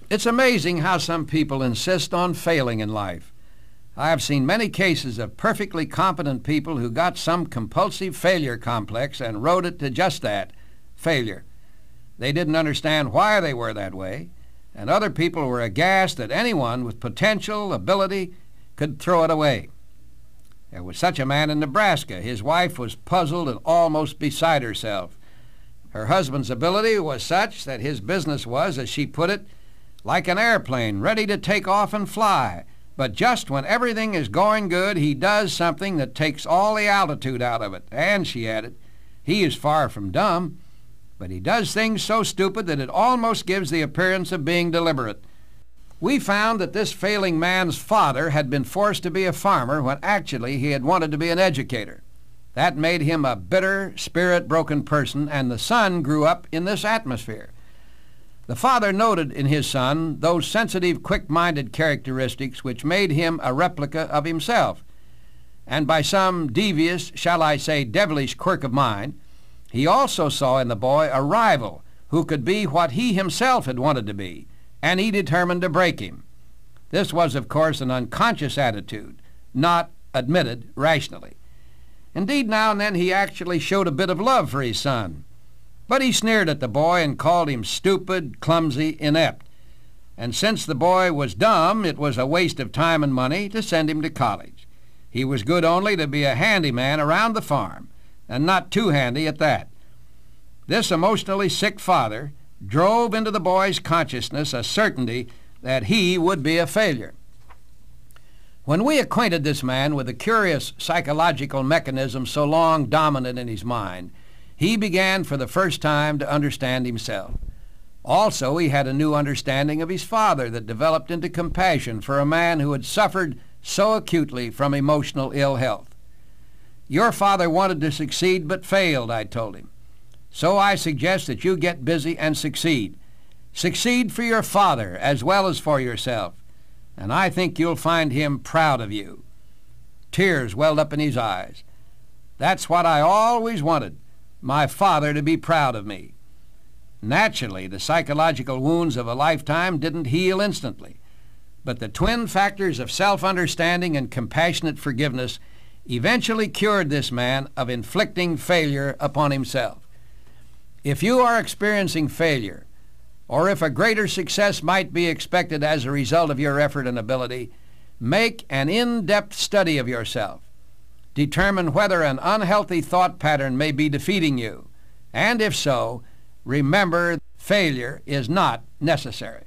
It's amazing how some people insist on failing in life. I have seen many cases of perfectly competent people who got some compulsive failure complex and wrote it to just that, failure. They didn't understand why they were that way, and other people were aghast that anyone with potential, ability, could throw it away. There was such a man in Nebraska. His wife was puzzled and almost beside herself. Her husband's ability was such that his business was, as she put it, like an airplane ready to take off and fly. But just when everything is going good, he does something that takes all the altitude out of it. And, she added, he is far from dumb, but he does things so stupid that it almost gives the appearance of being deliberate. We found that this failing man's father had been forced to be a farmer when actually he had wanted to be an educator. That made him a bitter, spirit-broken person, and the son grew up in this atmosphere. The father noted in his son those sensitive, quick-minded characteristics which made him a replica of himself. And by some devious, shall I say devilish quirk of mind, he also saw in the boy a rival who could be what he himself had wanted to be, and he determined to break him. This was, of course, an unconscious attitude, not admitted rationally. Indeed, now and then he actually showed a bit of love for his son. But he sneered at the boy and called him stupid, clumsy, inept. And since the boy was dumb, it was a waste of time and money to send him to college. He was good only to be a handyman around the farm, and not too handy at that. This emotionally sick father drove into the boy's consciousness a certainty that he would be a failure. When we acquainted this man with the curious psychological mechanism so long dominant in his mind, he began for the first time to understand himself. Also, he had a new understanding of his father that developed into compassion for a man who had suffered so acutely from emotional ill health. Your father wanted to succeed but failed, I told him. So I suggest that you get busy and succeed. Succeed for your father as well as for yourself, and I think you'll find him proud of you. Tears welled up in his eyes. That's what I always wanted, my father to be proud of me. Naturally, the psychological wounds of a lifetime didn't heal instantly, but the twin factors of self-understanding and compassionate forgiveness eventually cured this man of inflicting failure upon himself. If you are experiencing failure, or if a greater success might be expected as a result of your effort and ability, make an in-depth study of yourself. Determine whether an unhealthy thought pattern may be defeating you, and if so, remember failure is not necessary.